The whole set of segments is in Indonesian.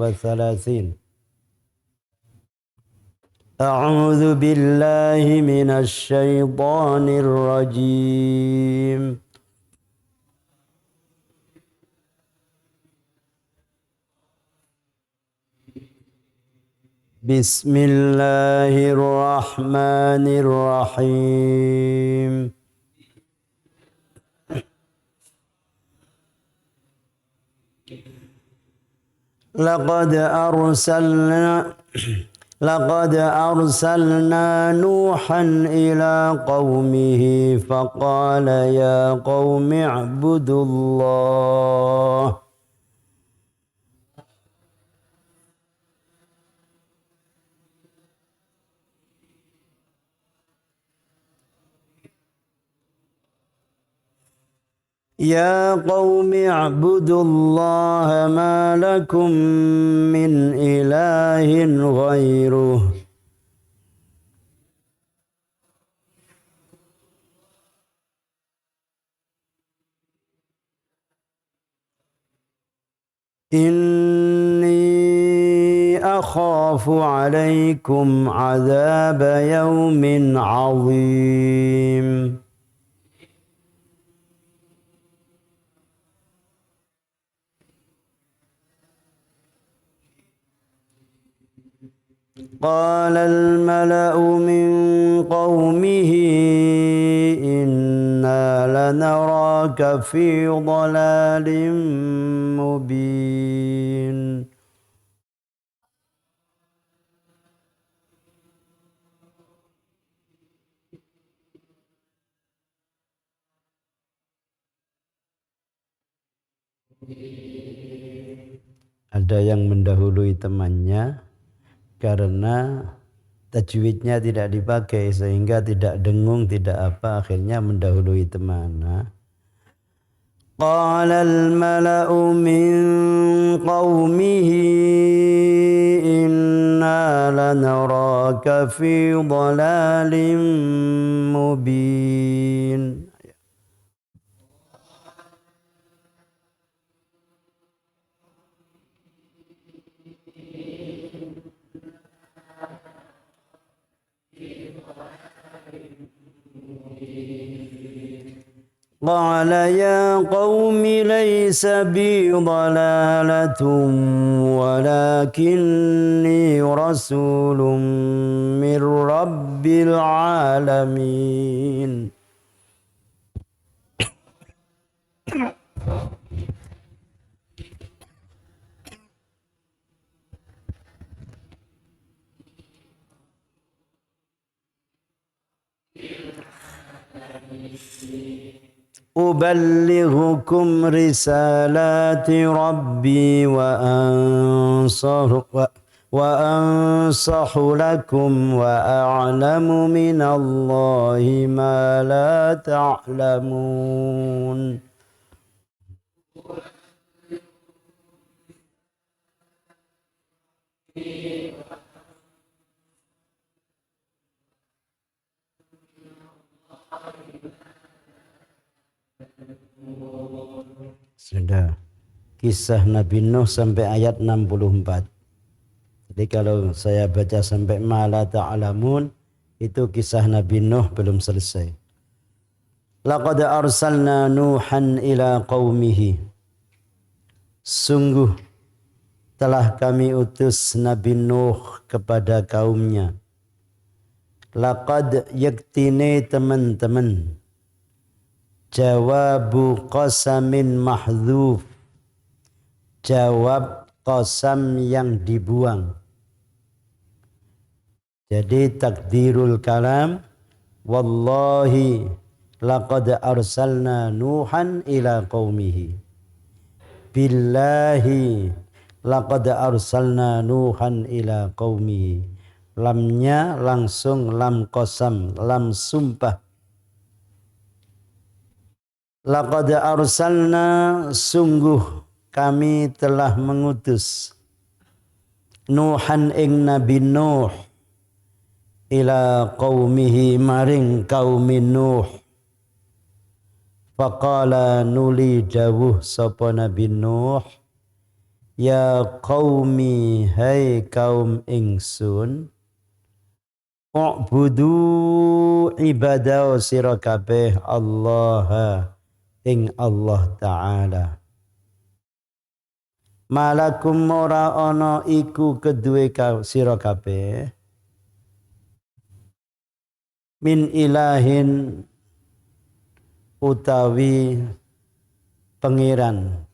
وثلاثين. أعوذ بالله من الشيطان الرجيم. بسم الله الرحمن الرحيم. لقد أرسلنا نوحا إلى قومه فقال يا قوم اعبدوا الله ما لكم من إله غيره إني أخاف عليكم عذاب يوم عظيم. قال الملأ من قومه إنا لنراك في ضلال مبين. Ada yang mendahului temannya karena tajwidnya tidak dipakai sehingga tidak dengung, tidak apa, akhirnya mendahului teman. Qala al-mala'u min qawmihi inna lanaraka fi dhalalin mubin. قال يا قوم ليس بي ضلالة ولكني رسول من رب العالمين. أبلغكم رسالات ربي وأنصح لكم وأعلم من الله ما لا تعلمون. Sudah kisah Nabi Nuh sampai ayat 64. Jadi kalau saya baca sampai ma la ta'lamun itu kisah Nabi Nuh belum selesai. Laqad arsalna Nuhan ila qaumihi. Sungguh telah kami utus Nabi Nuh kepada kaumnya. Laqad yaktine teman-teman. Jawabu qasamin mahdzuf. Jawab qasam yang dibuang. Jadi takdirul kalam wallahi laqad arsalna Nuhan ila qaumihi. Billahi laqad arsalna Nuhan ila qaumihi. Lamnya langsung lam qasam, lam sumpah. Laqad arsalna, sungguh kami telah mengutus Nuhan ing Nabi Nuh ila qaumihi maring kaumi Nuh. Faqala nuli dawuh sapa Nabi Nuh Ya qaumi hai kaum ingsun, u'budu ibadah sira kabeh Allah ing Allah Ta'ala. Malakum ora ana iku kedue sira kabeh min ilahin utawi pangeran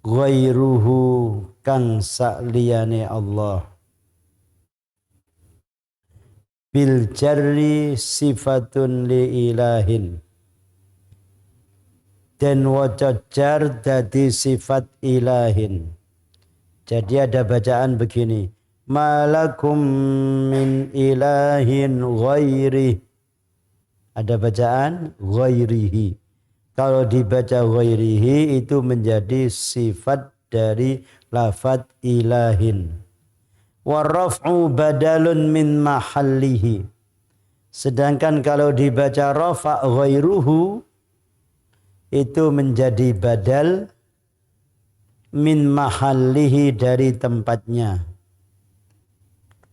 ghairuhu kang sakliyane Allah. Bil jarri sifatun li ilahin, dan waca jar dadi sifat ilahin. Jadi ada bacaan begini, malakum min ilahin ghairi. Ada bacaan ghairihi. Kalau dibaca ghairihi itu menjadi sifat dari lafadz ilahin. Warraf'u badalun min mahallihi. Sedangkan kalau dibaca rafa' ghairuhu itu menjadi badal min mahallihi dari tempatnya.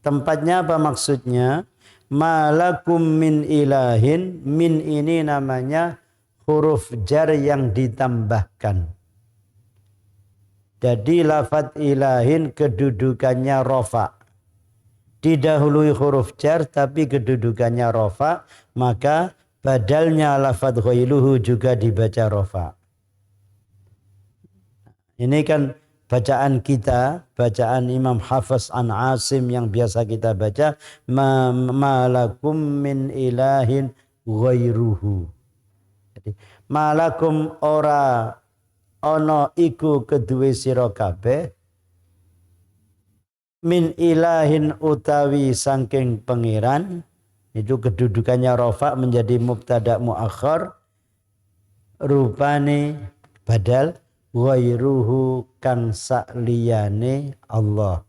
Tempatnya apa maksudnya? Malakum min ilahin, min ini namanya huruf jar yang ditambahkan. Jadi lafadz ilahin kedudukannya rafa. Didahului huruf jar tapi kedudukannya rafa, maka badalnya lafadz ghairuhu juga dibaca rafa. Ini kan bacaan kita, bacaan Imam Hafiz an Asim yang biasa kita baca, malakum min ilahin ghairuhu. Jadi malakum ora ana iku kedue sira kabeh min ilahin utawi saking pangeran, itu kedudukannya rafa menjadi mubtada muakhar, rupane badal ghairuhu kang sakliyane Allah.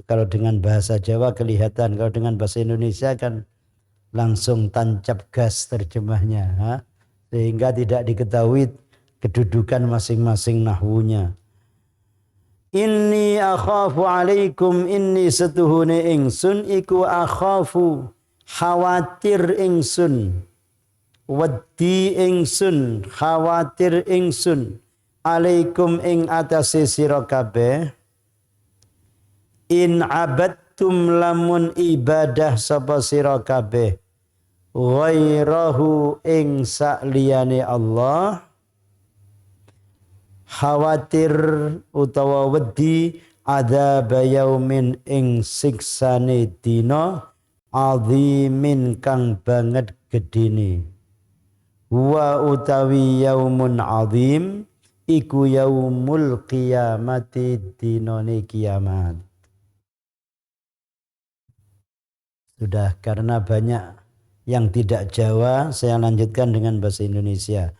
Kalau dengan bahasa Jawa kelihatan, kalau dengan bahasa Indonesia kan langsung tancap gas terjemahnya, sehingga tidak diketahui kedudukan masing-masing nahwunya. Inni akhafu alaikum, inni setuhune ingsun iku akhafu khawatir ingsun, wedi ingsun khawatir ingsun alaikum ing atase sira kabeh in abadtum lamun ibadah sapa sira kabeh ghairahu ing sakliyane Allah. Khawatir utawa wedi adzab yaumin ing siksane dina azimin kang banget gedene. Wa utawi yaumun azim iku yaumul qiyamati, dinane kiamat. Sudah, karena banyak yang tidak Jawa, saya lanjutkan dengan bahasa Indonesia.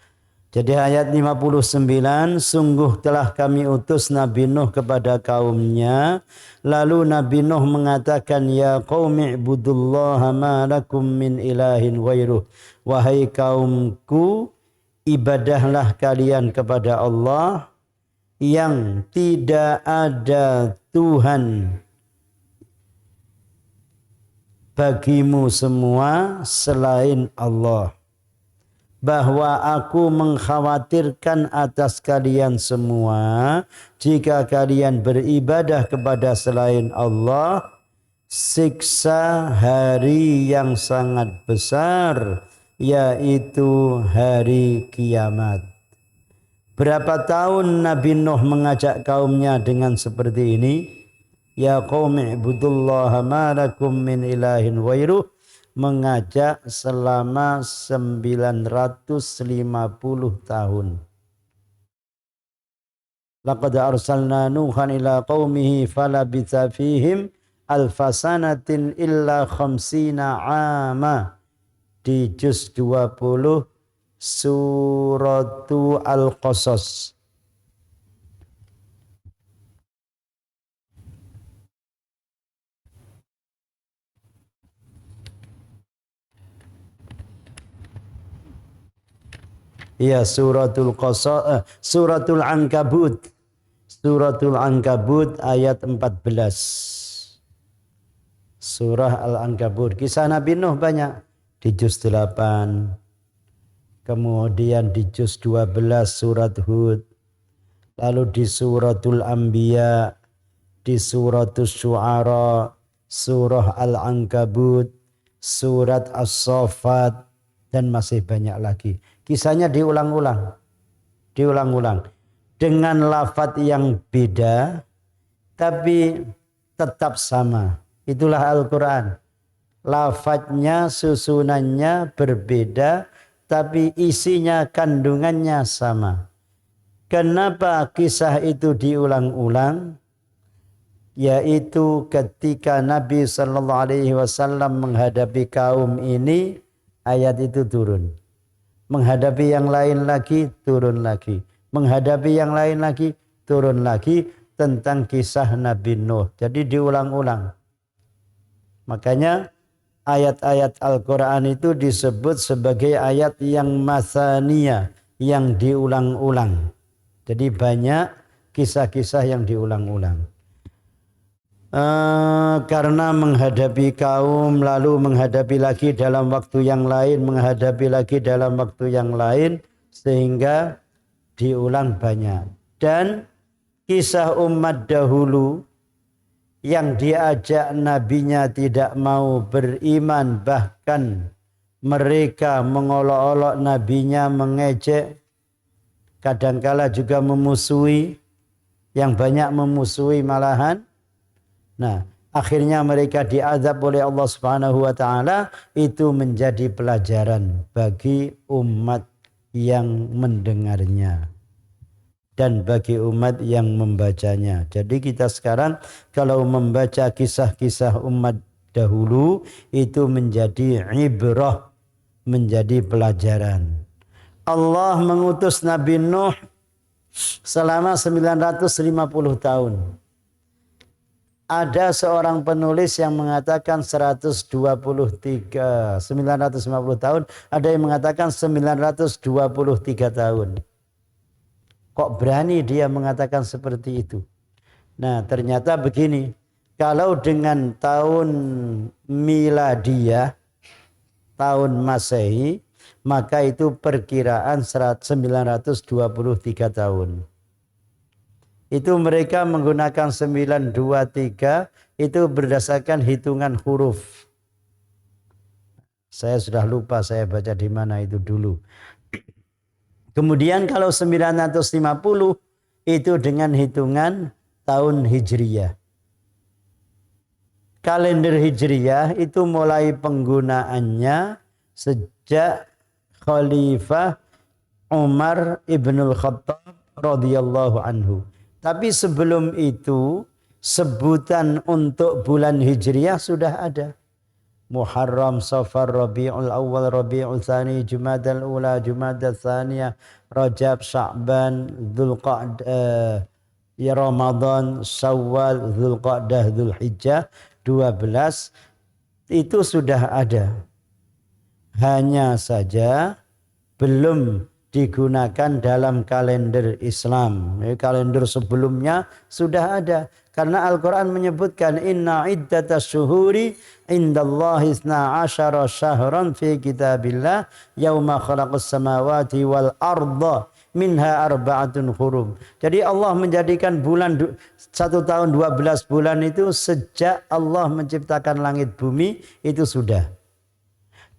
Jadi ayat 59, sungguh telah kami utus Nabi Nuh kepada kaumnya. Lalu Nabi Nuh mengatakan, ya qaumi ibudullaha ma lakum min ilahin ghairuh. Wahai kaumku, ibadahlah kalian kepada Allah yang tidak ada Tuhan bagimu semua selain Allah. Bahwa aku mengkhawatirkan atas kalian semua jika kalian beribadah kepada selain Allah, siksa hari yang sangat besar, yaitu hari kiamat. Berapa tahun Nabi Nuh mengajak kaumnya dengan seperti ini? Ya qaumi ibudullaha ma lakum min ilahin ghairuh, mengajak selama 950 tahun. Laqad arsalna Nuhan ila qaumihi falabitha fihim alfasanatin illa khamsina ama. Di juz 20 suratu Al-Qasas. Iya, suratul Ankabut. Suratul Ankabut ayat 14. Surah Al-Ankabut. Kisah Nabi Nuh banyak. Di juz 8. Kemudian di juz 12 surat Hud. Lalu di suratul Anbiya. Di suratul Syu'ara. Surah Al-Ankabut. Surat As-Saffat. Dan masih banyak lagi. Kisahnya diulang-ulang. Diulang-ulang. Dengan lafadz yang beda. Tapi tetap sama. Itulah Al-Quran. Lafadznya, susunannya berbeda. Tapi isinya, kandungannya sama. Kenapa kisah itu diulang-ulang? Yaitu ketika Nabi SAW menghadapi kaum ini, ayat itu turun. Menghadapi yang lain lagi, turun lagi. Menghadapi yang lain lagi, turun lagi tentang kisah Nabi Nuh. Jadi diulang-ulang. Makanya ayat-ayat Al-Quran itu disebut sebagai ayat yang mathaniyah, yang diulang-ulang. Jadi banyak kisah-kisah yang diulang-ulang. Karena menghadapi kaum, lalu menghadapi lagi dalam waktu yang lain, menghadapi lagi dalam waktu yang lain, sehingga diulang banyak. Dan kisah umat dahulu yang diajak nabinya tidak mau beriman, bahkan mereka mengolok-olok nabinya, mengejek, kadangkala juga memusuhi, yang banyak memusuhi malahan. Nah, akhirnya mereka diazab oleh Allah Subhanahu wa taala. Itu menjadi pelajaran bagi umat yang mendengarnya dan bagi umat yang membacanya. Jadi kita sekarang kalau membaca kisah-kisah umat dahulu itu menjadi ibrah, menjadi pelajaran. Allah mengutus Nabi Nuh selama 950 tahun. Ada seorang penulis yang mengatakan 950 tahun, ada yang mengatakan 923 tahun. Kok berani dia mengatakan seperti itu? Nah, ternyata begini, kalau dengan tahun miladiyah, tahun Masehi, maka itu perkiraan 923 tahun. Itu mereka menggunakan 923, itu berdasarkan hitungan huruf. Saya sudah lupa saya baca di mana itu dulu. Kemudian kalau 950 itu dengan hitungan tahun Hijriyah. Kalender Hijriyah itu mulai penggunaannya sejak Khalifah Umar ibnul Khattab radhiyallahu anhu. Tapi sebelum itu sebutan untuk bulan Hijriyah sudah ada. Muharram, Safar, Rabiul Awal, Rabiul Tsani, Jumadal Ula, Jumadal Tsaniyah, Rajab, Sya'ban, Dzulqa'dah, ya Ramadan, Syawal, Dzulqa'dah, Dzulhijjah, 12 itu sudah ada. Hanya saja belum digunakan dalam kalender Islam. Kalender sebelumnya sudah ada. Karena Al-Quran menyebutkan inna iddatas syuhuri indallahi 12 syahran fi kitabillah yauma khalaqas samawati wal arda minha arba'atun hurum. Jadi Allah menjadikan bulan 1 tahun 12 bulan itu sejak Allah menciptakan langit bumi itu sudah.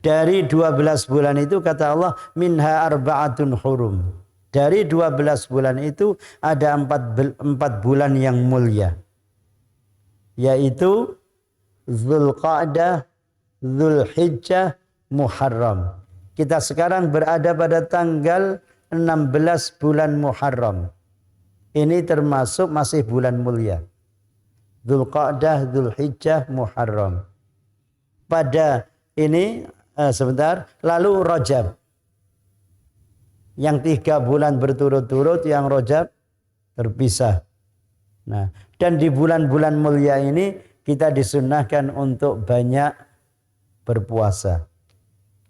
Dari 12 bulan itu kata Allah minha arba'atun hurum. Dari 12 bulan itu ada 4 bulan yang mulia. Yaitu Dzulqa'dah, Dzulhijjah, Muharram. Kita sekarang berada pada tanggal 16 bulan Muharram. Ini termasuk masih bulan mulia. Dzulqa'dah, Dzulhijjah, Muharram. Pada ini sebentar, lalu Rajab. Yang 3 bulan berturut-turut, yang Rajab terpisah. Nah, dan di bulan-bulan mulia ini kita disunnahkan untuk banyak berpuasa.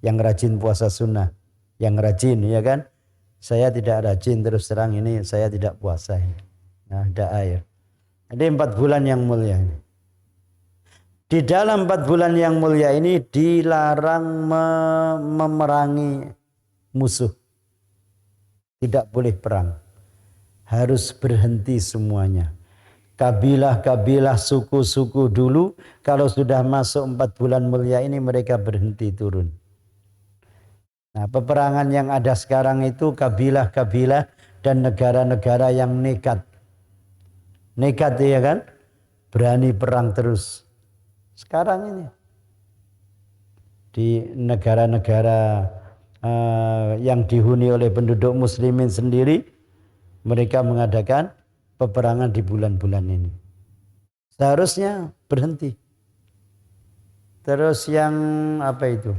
Yang rajin puasa sunnah, yang rajin, ya kan? Saya tidak rajin, terus terang ini saya tidak puasa ini. Nah, ada air. Jadi 4 bulan yang mulia ini. Di dalam 4 bulan yang mulia ini dilarang memerangi musuh. Tidak boleh perang. Harus berhenti semuanya. Kabilah-kabilah, suku-suku dulu kalau sudah masuk 4 bulan mulia ini mereka berhenti turun. Nah, peperangan yang ada sekarang itu kabilah-kabilah dan negara-negara yang nekat. Nekat ya kan? Berani perang terus. Sekarang ini di negara-negara yang dihuni oleh penduduk muslimin sendiri, mereka mengadakan peperangan di bulan-bulan ini. Seharusnya berhenti. Terus yang apa itu?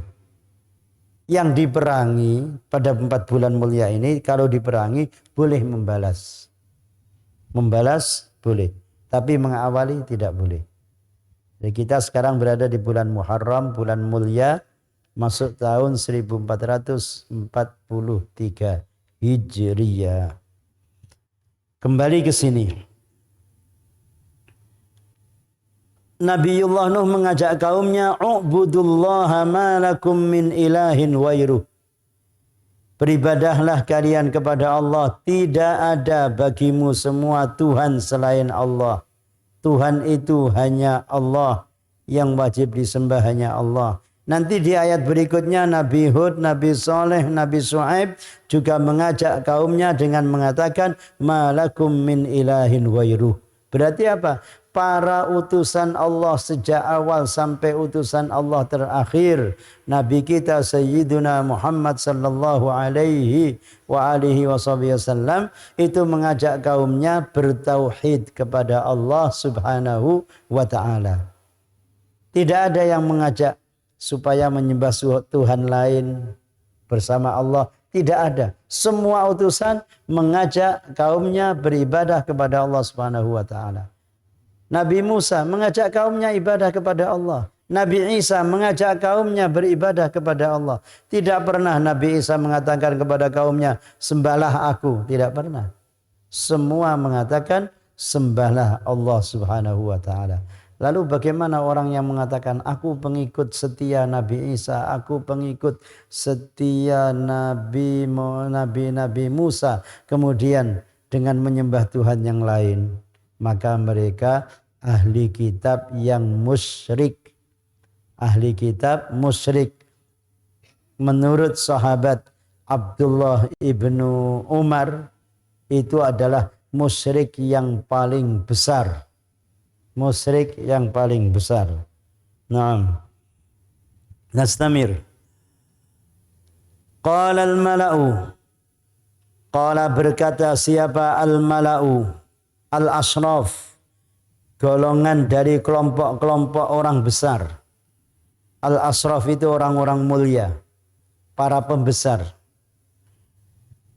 Yang diperangi pada 4 bulan mulia ini, kalau diperangi boleh membalas. Membalas boleh, tapi mengawali tidak boleh. Jadi kita sekarang berada di bulan Muharram, bulan mulia, masuk tahun 1443 Hijriyah. Kembali ke sini. Nabiullah Nuh mengajak kaumnya, "U'budullaha ma lakum min ilahin wairuh." Beribadahlah kalian kepada Allah, tidak ada bagimu semua Tuhan selain Allah. Tuhan itu hanya Allah, yang wajib disembah hanya Allah. Nanti di ayat berikutnya Nabi Hud, Nabi Saleh, Nabi Shu'aib juga mengajak kaumnya dengan mengatakan malakum min ilahin wairuh. Berarti apa? Para utusan Allah sejak awal sampai utusan Allah terakhir, Nabi kita Sayyiduna Muhammad sallallahu alaihi wa alihi wasallam itu mengajak kaumnya bertauhid kepada Allah Subhanahu wa taala. Tidak ada yang mengajak supaya menyembah Tuhan lain bersama Allah. Tidak ada. Semua utusan mengajak kaumnya beribadah kepada Allah Subhanahu wa taala. Nabi Musa mengajak kaumnya ibadah kepada Allah. Nabi Isa mengajak kaumnya beribadah kepada Allah. Tidak pernah Nabi Isa mengatakan kepada kaumnya, sembahlah aku. Tidak pernah. Semua mengatakan, sembahlah Allah Subhanahu wa ta'ala. Lalu bagaimana orang yang mengatakan, aku pengikut setia Nabi Isa, aku pengikut setia Nabi Musa, kemudian dengan menyembah Tuhan yang lain? Maka mereka ahli kitab yang musyrik. Ahli kitab musyrik. Menurut sahabat Abdullah ibnu Umar, itu adalah musyrik yang paling besar. Musyrik yang paling besar. Naam. Nastamir. Qala al-mala'u. Qala berkata siapa al-mala'u? Al-ashraf, golongan dari kelompok-kelompok orang besar. Al-ashraf itu orang-orang mulia, para pembesar.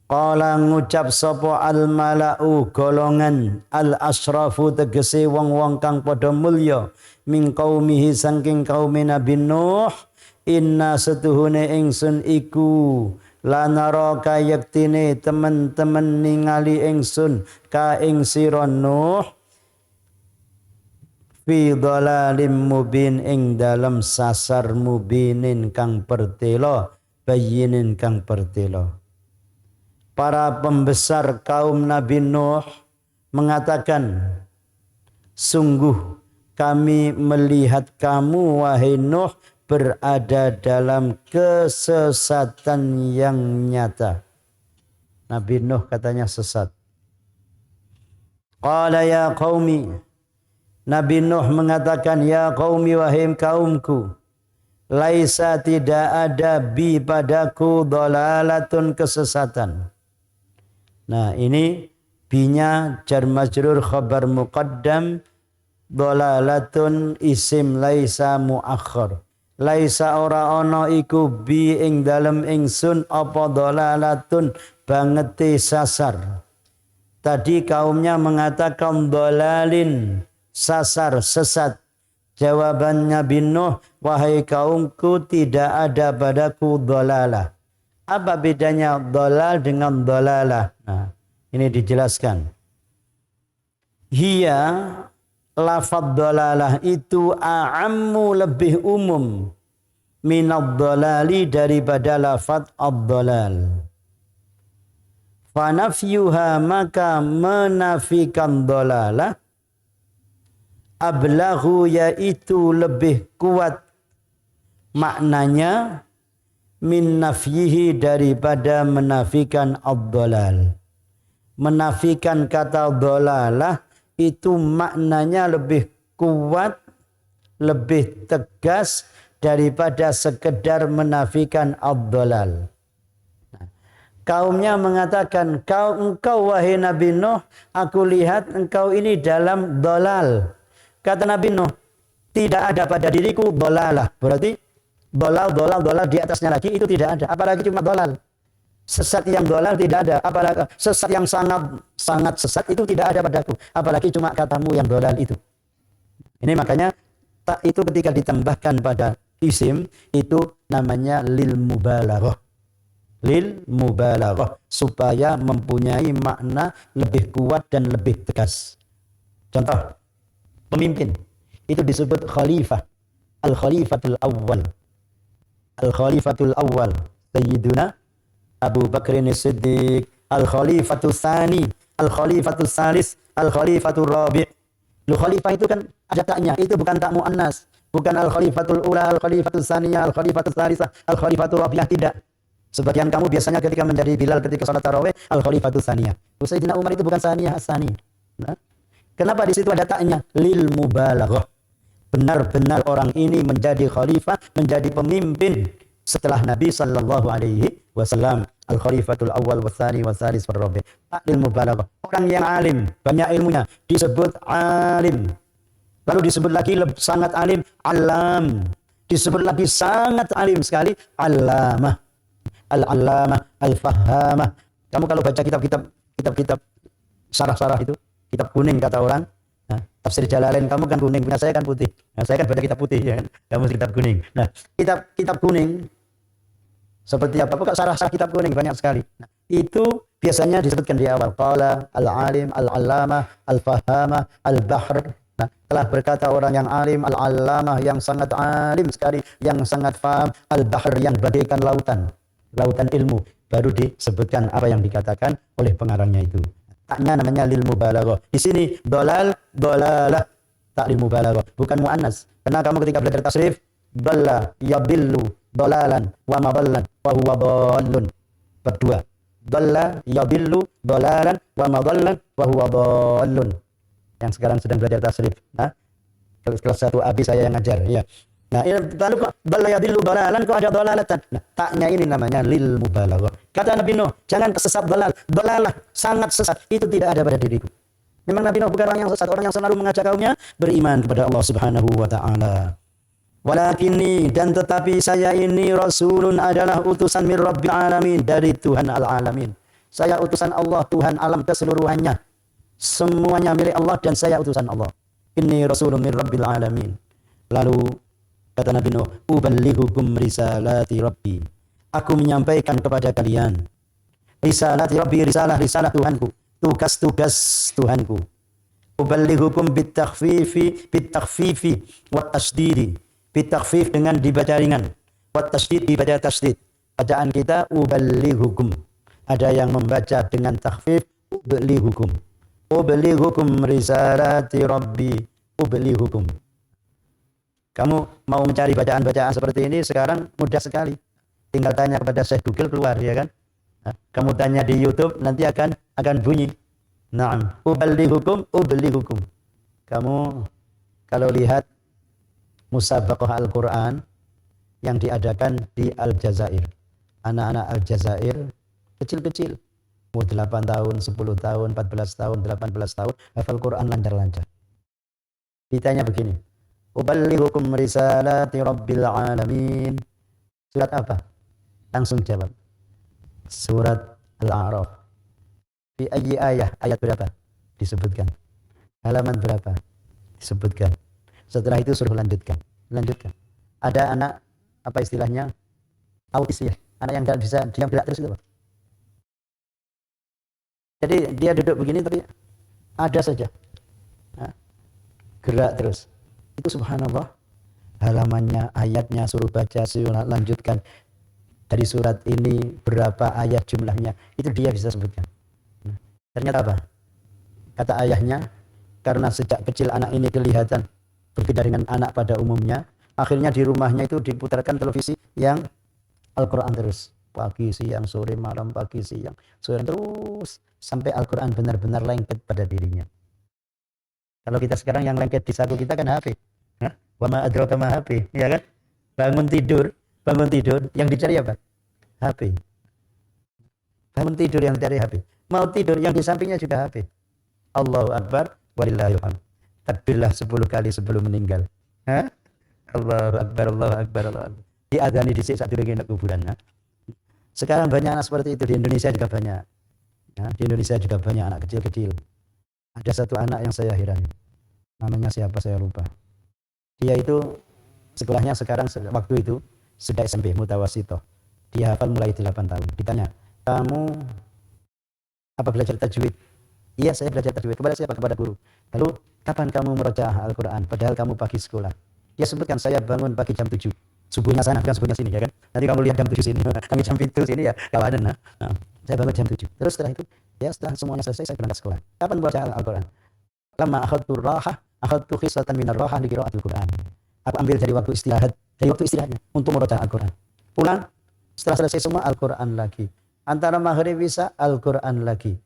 Qala ngucap sapa al-mala'u, golongan al-ashrafu tegese wong-wong kang padha mulya min qaumihi saking kaum Nabi Nuh, inna setuhune ingsun iku lanara kayektine temen-temen ningali ingsun ka ing sira Nuh fi dhalalim mubin ing dalam sasar mubinin kang pertela, bayinin kang pertela. Para pembesar kaum Nabi Nuh mengatakan, sungguh kami melihat kamu wahai Nuh berada dalam kesesatan yang nyata. Nabi Nuh katanya sesat. Qala ya qaumi. Nabi Nuh mengatakan, ya qaumi wahai kaumku. Laisa tidak ada bi padaku dhalalatun kesesatan. Nah ini binya jar majrur khabar muqaddam, dhalalatun isim laisa muakhir. Laisa ora ana iku bi ing dalem ingsun apa dhalalatun bangete sasar. Tadi kaumnya mengatakan dhalalin, sasar, sesat. Jawaban Nabi Nuh, wahai kaumku tidak ada padaku dhalalah. Apa bedanya dolal dengan dolalah? Nah, ini dijelaskan. Hiya, lafadz dolalah itu a'ammu, lebih umum, minad dolali, daripada lafadz ad-dolal. Fanafyuha, maka menafikan dolalah, ablaghu, yaitu lebih kuat maknanya, min nafyihi, daripada menafikan ad-dolal. Menafikan kata dolalah itu maknanya lebih kuat, lebih tegas daripada sekedar menafikan ad-dolal. Kaumnya mengatakan, engkau wahai Nabi Nuh, aku lihat engkau ini dalam dolal. Kata Nabi Nuh, tidak ada pada diriku dolalah. Berarti dolal di atasnya lagi itu tidak ada. Apalagi cuma dolal. Sesat yang dolal tidak ada. Apalagi sesat yang sangat sesat itu tidak ada padaku. Apalagi cuma katamu yang dolal itu. Ini makanya tak itu ketika ditambahkan pada isim itu namanya lil mubalaghah. Lil mubalaghah, supaya mempunyai makna lebih kuat dan lebih tegas. Contoh, pemimpin itu disebut khalifah. Al-khalifatul awwal. Al-khalifatul awwal Sayyiduna Abu Bakrin As-Siddiq. Al-khalifatul tsani, al-khalifatul tsalis, al-khalifatul rabi'. Lu khalifah itu kan ada taknya, itu bukan tak muannas. Bukan al-khalifatul ula, al-khalifatul tsaniyah, al-khalifatul tsalisah, al-khalifatul rabi'ah, tidak. Sebagian kamu biasanya ketika menjadi Bilal ketika salat tarawih, al-khalifatul tsaniyah. Sayyidina Umar itu bukan tsaniyah, as-tsani. Nah, kenapa di situ ada taknya? Lil mubalaghah. Benar-benar orang ini menjadi khalifah, menjadi pemimpin setelah Nabi sallallahu alaihi wasallam. Al-khalifatul awal wa tsani wa tsalis wa rabi'. Lil mubalaghah. Orang yang alim, banyak ilmunya, disebut alim. Lalu disebut lagi sangat alim, alam. Disebut lagi sangat alim sekali, alamah. Al-allamah, al-fahamah. Kamu kalau baca kitab-kitab sarah-sarah itu, kitab kuning kata orang. Nah, tafsir Jalalain kamu kan kuning, punya saya kan putih. Nah, saya kan baca kitab putih ya kan. Kamu kitab kuning. Nah, kitab kuning seperti apa? Pokok sarah-sarah kitab kuning banyak sekali. Nah, itu biasanya disebutkan di awal. Qala al-alim, al-allamah, al-fahamah, al-bahr. Nah, telah berkata orang yang alim, al-allamah yang sangat alim sekali, yang sangat faham, al-bahr yang bagaikan lautan ilmu. Baru disebutkan apa yang dikatakan oleh pengarangnya itu. Taknya namanya lil mubalaghah. Di sini dolalah, tak lil mubalaghah, bukan muannas. Karena kamu ketika belajar tasrif, dalla yadillu dolalan wa madallan wa huwa dhallun. Berdua. Dalla yadillu dolalan wa madallan wa huwa dhallun. Yang sekarang sedang belajar tasrif. Nah, kelas 1 abi saya yang ngajar, ya. Nah, lalu kok dalla yadillu dolalan, kok ada dolalatan. Nah, taknya ini namanya lil mubalaghah. Kata Nabi Nuh, jangan sesat dolalah, sangat sesat, itu tidak ada pada diriku. Memang Nabi Nuh bukan orang yang sesat, orang yang selalu mengajak kaumnya beriman kepada Allah Subhanahu wa taala. Walakinni, dan tetapi saya ini rasulun, adalah utusan min rabbil alamin, dari Tuhan al-alamin. Saya utusan Allah, Tuhan alam keseluruhannya. Semuanya milik Allah dan saya utusan Allah. Inni rasulun min rabbil alamin. Lalu kata Nabi Nuh, uballighukum risalati rabbi. Aku menyampaikan kepada kalian risalati rabbi, risalah Tuhanku, tugas-tugas Tuhanku. Uballighukum bitakhfifi wat tasdidi. Bitakhfif dengan dibaca ringan, wat tasdid dibaca tasdid. Bacaan kita uballighukum. Ada yang membaca dengan takhfif, uballighukum. Uballighukum risalati rabbi, uballighukum. Kamu mau mencari bacaan-bacaan seperti ini sekarang mudah sekali. Tinggal tanya kepada Syekh Google, keluar, ya kan? Nah, kamu tanya di YouTube nanti akan bunyi. Naam, uballighukum. Kamu kalau lihat musabaqah Al-Qur'an yang diadakan di Aljazair. Anak-anak Aljazair kecil-kecil, umur 8 tahun, 10 tahun, 14 tahun, 18 tahun, hafal Quran lancar-lancar. Ditanya begini, uballighukum risalati rabbil alamin. Surat apa? Langsung jawab. Surat Al-A'raf. Fi ayyi ayah? Ayat berapa? Disebutkan. Halaman berapa? Disebutkan. Setelah itu suruh lanjutkan. Ada anak, apa istilahnya? Autis ya. Anak yang tidak bisa diam gerak terus itu Pak. Jadi dia duduk begini tapi ada saja gerak terus. Itu subhanallah, halamannya, ayatnya, suruh baca, suruh lanjutkan. Dari surat ini berapa ayat jumlahnya, itu dia bisa sebutkan. Ternyata apa? Kata ayahnya, karena sejak kecil anak ini kelihatan berbeda dengan anak pada umumnya, akhirnya di rumahnya itu diputarkan televisi yang Al-Quran terus. Pagi, siang, sore, malam, pagi, siang, sore, terus sampai Al-Quran benar-benar lengket pada dirinya. Kalau kita sekarang yang lengket di saku kita kan HP. Wa ma adraka ma HP, ya kan? Bangun tidur, yang dicari apa? HP. Bangun tidur yang dicari HP. Mau tidur yang di sampingnya juga HP. Allahu Akbar, walillahil hamd. Takbirlah 10 kali sebelum meninggal. Allahu Akbar, Allahu Akbar, Allahu Akbar. Diadani dhisik sak durunge nek kuburan. Sekarang banyak anak seperti itu, di Indonesia juga banyak. Di Indonesia juga banyak anak kecil-kecil. Ada satu anak yang saya heran. Namanya siapa saya lupa. Dia itu sekolahnya sekarang waktu itu sudah SMP mutawasito. Dia hafal mulai 8 tahun. Ditanya, "Kamu apa belajar tajwid?" "Iya, saya belajar tajwid." "Kepada siapa?" "Kepada guru." "Lalu kapan kamu merojaah Al-Quran padahal kamu pagi sekolah?" Dia sebutkan, "Saya bangun pagi jam 7. Subuhnya sana, bukan subuhnya sini, ya kan? Nanti kamu lihat jam 7 sini, kami jam 7 sini ya, kawanan. Saya bangun jam 7. Terus setelah itu, ya setelah semuanya selesai, saya berangkat sekolah. Kapan baca Al-Quran? Lama akhadtu rahah, akhadtu khisatan minar rahah li qiraatil Quran. Aku ambil dari waktu istirahat, dari waktu istirahatnya untuk membaca Al-Quran. Pulang, setelah selesai semua Al-Quran lagi. Antara maghrib isya Al-Quran lagi.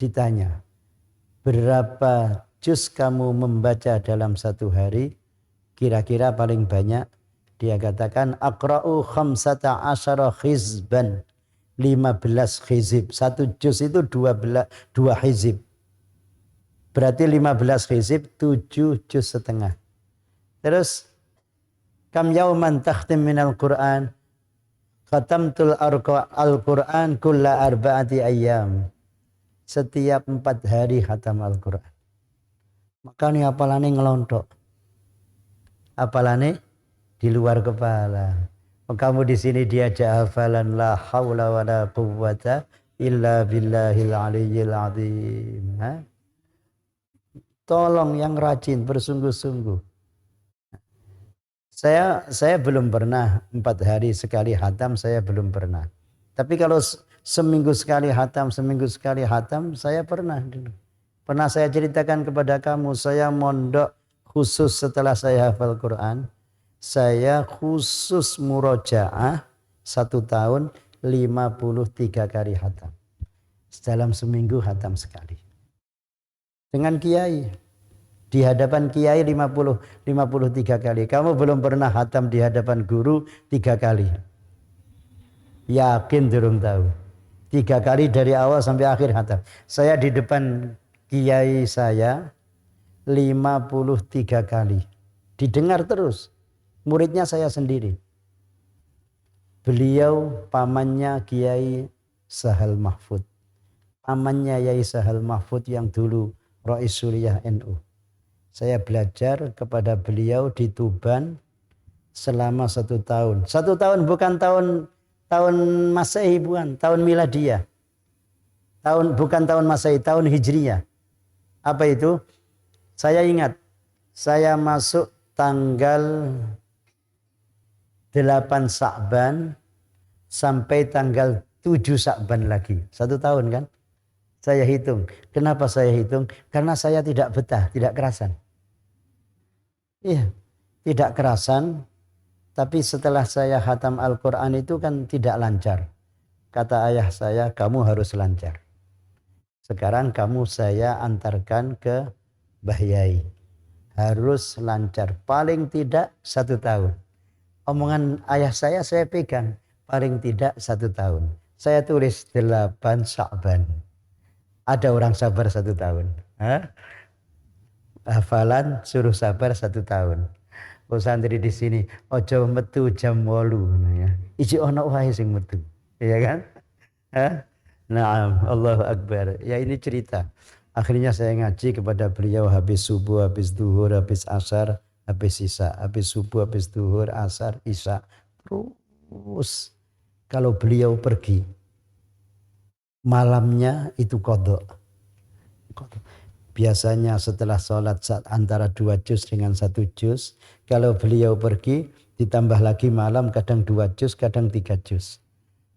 Ditanya, berapa juz kamu membaca dalam satu hari? Kira-kira paling banyak dia katakan aqra'u 15 hizban. 15 hizib. Satu juz itu 2 hizib. Berarti 15 hizib 7 juz setengah. Terus kam yauman takhtim minal Qur'an? Khatamtul Al-Qur'an kulla arba'ati ayyam. Setiap 4 hari khatam Al-Qur'an. Makanya apalane ngelontok. Apalane di luar kepala. Kamu di sini diajak hafalan la haula wala quwwata illa billahil aliyyil azim. Tolong yang rajin bersungguh-sungguh. Saya belum pernah 4 hari sekali hatam, saya belum pernah. Tapi kalau seminggu sekali hatam, saya pernah dulu. Pernah saya ceritakan kepada kamu, saya mondok khusus setelah saya hafal Quran. Saya khusus murojaah 1 tahun 53 kali hatam. Dalam seminggu hatam sekali. Dengan kiai. Di hadapan kiai 53 kali. Kamu belum pernah hatam di hadapan guru 3 kali. Yakin durung tahu. 3 kali dari awal sampai akhir hatam. Saya di depan kiai saya 53 kali. Didengar terus. Muridnya saya sendiri. Beliau pamannya Kiai Sahal Mahfud. Pamannya Yai Sahal Mahfud yang dulu Rais Suriah NU. Saya belajar kepada beliau di Tuban selama 1 tahun. 1 tahun bukan tahun Masehi, bukan tahun Miladiyah. Bukan tahun Masehi, tahun Hijriyah. Apa itu? Saya ingat, saya masuk tanggal 8 Sa'ban sampai tanggal 7 Sa'ban lagi. 1 tahun kan? Saya hitung. Kenapa saya hitung? Karena saya tidak betah, tidak kerasan. Iya, tidak kerasan. Tapi setelah saya khatam Al-Quran itu kan tidak lancar. Kata ayah saya, kamu harus lancar. Sekarang kamu saya antarkan ke Mbah Yai. Harus lancar. Paling tidak 1 tahun. Omongan ayah saya pegang. Paling tidak 1 tahun. Saya tulis 8 Sa'ban. Ada orang sabar 1 tahun. Hafalan suruh sabar 1 tahun. Oh santri di sini, ojo metu jam 8. Ya. Iji ono wae sing metu. Iya kan? Naam, Allahu Akbar. Ya ini cerita. Akhirnya saya ngaji kepada beliau habis subuh, habis duhur, habis asar, habis isya, habis subuh, habis duhur, asar, isya. Terus kalau beliau pergi, malamnya itu qadha. Biasanya setelah sholat antara 2 juz dengan 1 juz. Kalau beliau pergi, ditambah lagi malam kadang 2 juz, kadang 3 juz.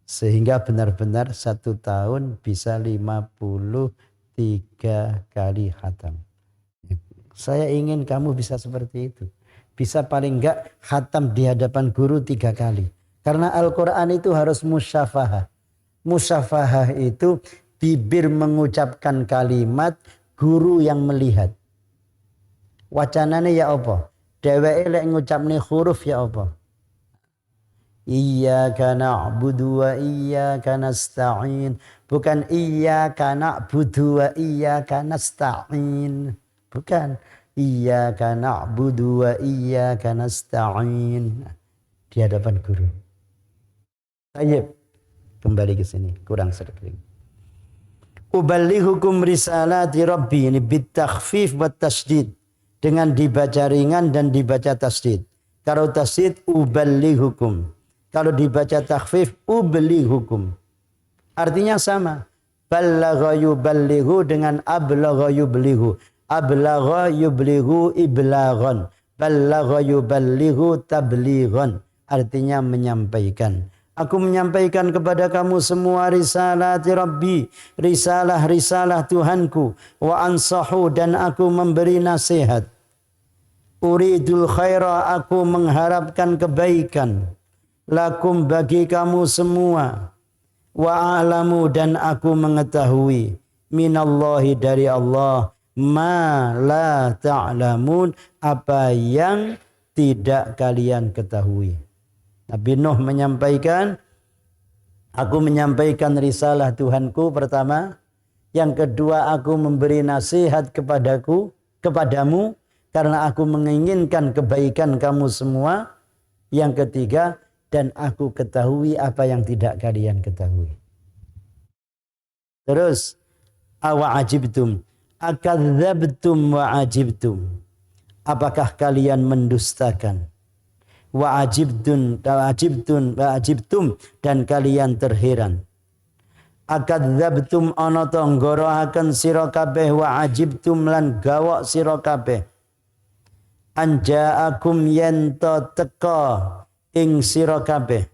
Sehingga benar-benar 1 tahun bisa 53 kali khatam. Saya ingin kamu bisa seperti itu. Bisa paling enggak khatam di hadapan guru 3 kali. Karena Al-Quran itu harus musyafahah. Musyafahah itu bibir mengucapkan kalimat, guru yang melihat. Wacanane ya apa? Dheweke lek ngucapne huruf ya apa? Iyyaka na'budu wa iyyaka nasta'in. Bukan iyyaka na'budu wa iyyaka nasta'in. Bukan. Iyyaka na'budu wa iyyaka nasta'in. Di hadapan guru. Baik. Kembali ke sini. Kurang sering. Uballighukum risalati Rabbi. Ini bitakhfif wa tasydid. Dengan dibaca ringan dan dibaca tasydid. Kalau tasydid uballighukum. Kalau dibaca takhfif uballighukum. Artinya sama. Ballagha yuballighu dengan ablagha yublighu. Ablagha yublighu iblaghan. Ballagha yuballighu tablighan. Artinya menyampaikan. Aku menyampaikan kepada kamu semua risalati Rabbi. Risalah-risalah Tuhanku. Wa ansahu dan aku memberi nasihat. Uridul khaira aku mengharapkan kebaikan. Lakum bagi kamu semua. Wa a'lamu dan aku mengetahui. Minallahi dari Allah. Ma la ta'lamun apa yang tidak kalian ketahui. Nabi Nuh menyampaikan, aku menyampaikan risalah Tuhanku pertama. Yang kedua, aku memberi nasihat kepadamu karena aku menginginkan kebaikan kamu semua. Yang ketiga, dan aku ketahui apa yang tidak kalian ketahui. Terus, awa ajibtum, akadzabtum wa ajibtum. Apakah kalian mendustakan? Wa ajibtum dan kalian terheran. Akadzabtum ana ta nggorohaken sira kabeh wa ajibtum lan gawok sira kabeh. Anjaakum yen ta teka ing sira kabeh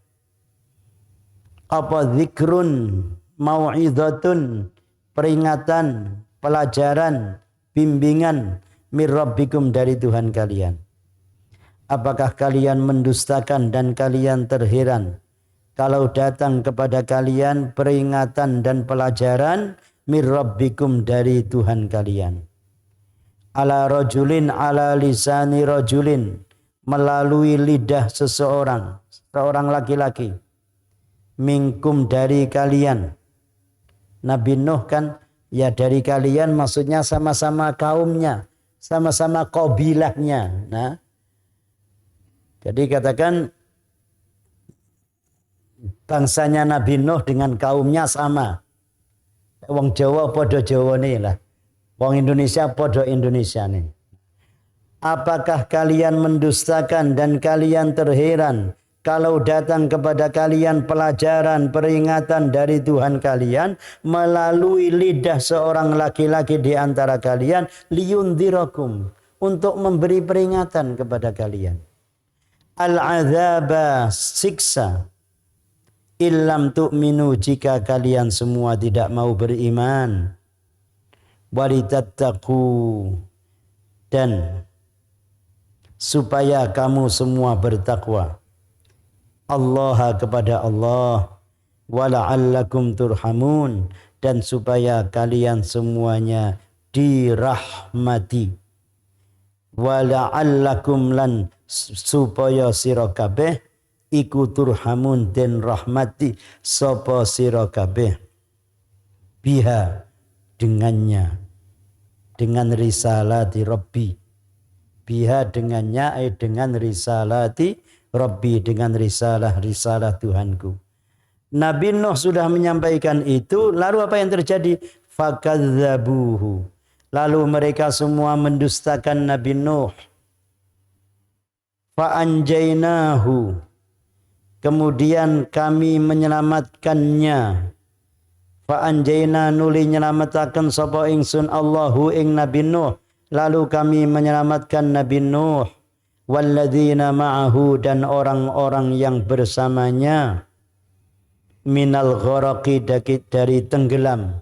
apa zikrun mau'izatun peringatan, pelajaran, bimbingan mir rabbikum dari Tuhan kalian. Apakah kalian mendustakan dan kalian terheran kalau datang kepada kalian peringatan dan pelajaran mir rabbikum dari Tuhan kalian. Ala rajulin ala lisani rajulin, melalui lidah seorang laki-laki. Minkum dari kalian. Nabi Nuh kan ya dari kalian maksudnya sama-sama kaumnya, sama-sama qabilahnya. Nah, jadi katakan bangsanya Nabi Nuh dengan kaumnya sama. Wong Jawa podo Jawa nih lah. Wong Indonesia podo Indonesia nih. Apakah kalian mendustakan dan kalian terheran kalau datang kepada kalian pelajaran, peringatan dari Tuhan kalian melalui lidah seorang laki-laki di antara kalian liyundhirakum, untuk memberi peringatan kepada kalian. Al-azaba, siksa. Illam tu'minu, jika kalian semua tidak mau beriman. Walitattaqu, dan supaya kamu semua bertakwa. Allah kepada Allah. Wala'allakum turhamun, dan supaya kalian semuanya dirahmati. Wala'allakum lan supaya sira kabeh iku turhamun den rahmati sapa sira kabeh biha dengannya, dengan risalati Rabbi. Biha dengannya dengan risalati Rabbi, dengan risalah Tuhanku. Nabi Nuh sudah menyampaikan itu, lalu apa yang terjadi? Fakadzabuhu, lalu mereka semua mendustakan Nabi Nuh. Fa'anjainahu, kemudian kami menyelamatkannya. Fa'anjaina, nuli nyelamataken sapa ingsun Allahu ing Nabi Nuh, lalu kami menyelamatkan Nabi Nuh. Walladzina ma'ahu, dan orang-orang yang bersamanya, minal gharaqi, dari tenggelam,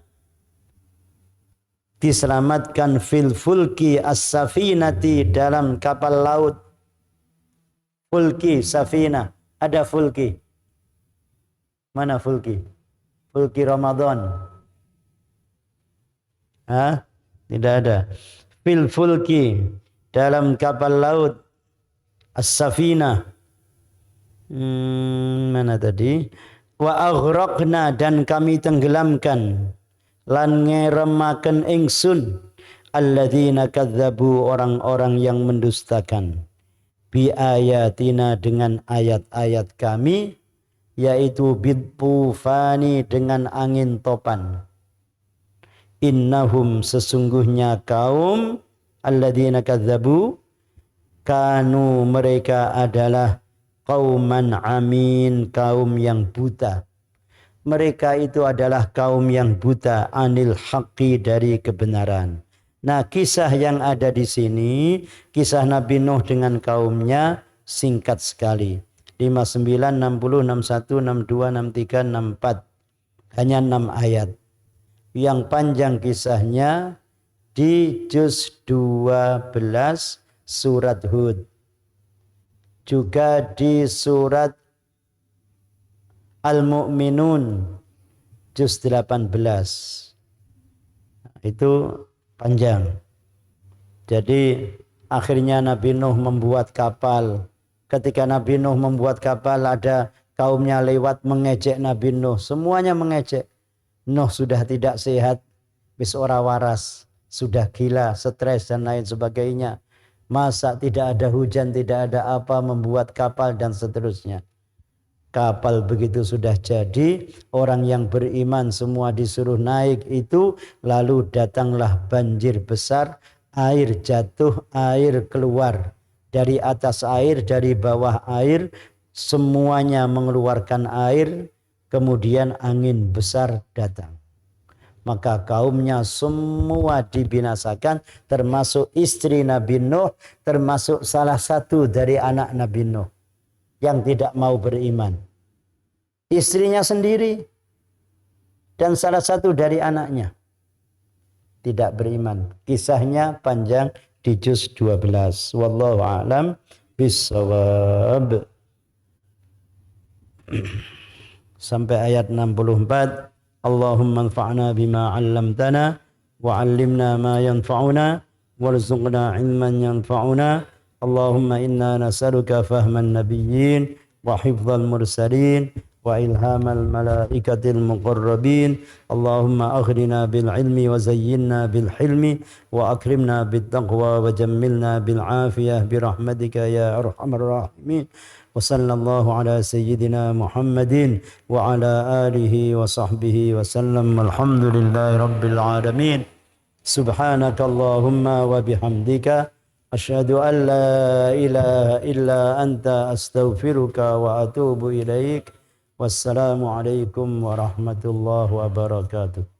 diselamatkan fil fulki as-safinati, dalam kapal laut. Fulki, safina, ada fulki. Mana fulki? Fulki Ramadan. Hah? Tidak ada. Fil fulki, dalam kapal laut. As-safina. Mana tadi? Wa aghraqna, dan kami tenggelamkan. Lan ngeremaken ingsun alladzina kadzabu, orang-orang yang mendustakan. Bi ayatina, dengan ayat-ayat kami, yaitu bidtufani, dengan angin topan. Innahum, sesungguhnya kaum alladzina kadzabu, kanu, mereka adalah qauman amin, kaum yang buta. Mereka itu adalah kaum yang buta anil haqqi, dari kebenaran. Nah, kisah yang ada di sini, kisah Nabi Nuh dengan kaumnya singkat sekali. 59, 60, 61, 62, 63, 64. Hanya 6 ayat. Yang panjang kisahnya di juz 12 surat Hud. Juga di surat Al-Mu'minun juz 18. Itu panjang. Jadi Akhirnya Nabi Nuh membuat kapal. Ketika Nabi Nuh membuat kapal, ada kaumnya lewat mengejek Nabi Nuh. Semuanya mengejek. Nuh sudah tidak sehat, wis ora waras, sudah gila, stres dan lain sebagainya. Masa tidak ada hujan, tidak ada apa, membuat kapal dan seterusnya. Kapal begitu sudah jadi, orang yang beriman semua disuruh naik itu, lalu datanglah banjir besar, air jatuh, air keluar. Dari atas air, dari bawah air, semuanya mengeluarkan air, kemudian angin besar datang. Maka kaumnya semua dibinasakan, termasuk istri Nabi Nuh, termasuk salah satu dari anak Nabi Nuh yang tidak mau beriman. Istrinya sendiri dan salah satu dari anaknya tidak beriman. Kisahnya panjang di juz 12. Wallahu a'lam bissawab. Sampai ayat 64. Allahumma anfa'na bima 'allamtana wa 'allimna ma yanfa'una warzuqna 'ilman yanfa'una. Allahumma inna nas'aluka fahman nabiyyin wa hifdzal mursalin wa ilhamal malaikatil muqarrabin. Allahumma aghnina bil ilmi wa zayyinna bil hilmi wa akrimna bit taqwa wa jammilna bil afiyah bi rahmatika ya arhamar rahimin. Wa sallallahu ala sayyidina Muhammadin wa ala alihi wa sahbihi wa sallam. Alhamdulillahi rabbil alamin. Subhanakallahumma wa bihamdika asyhadu an la ilaha illa anta astaghfiruka wa atubu ilaik. Wassalamu alaikum warahmatullahi wabarakatuh.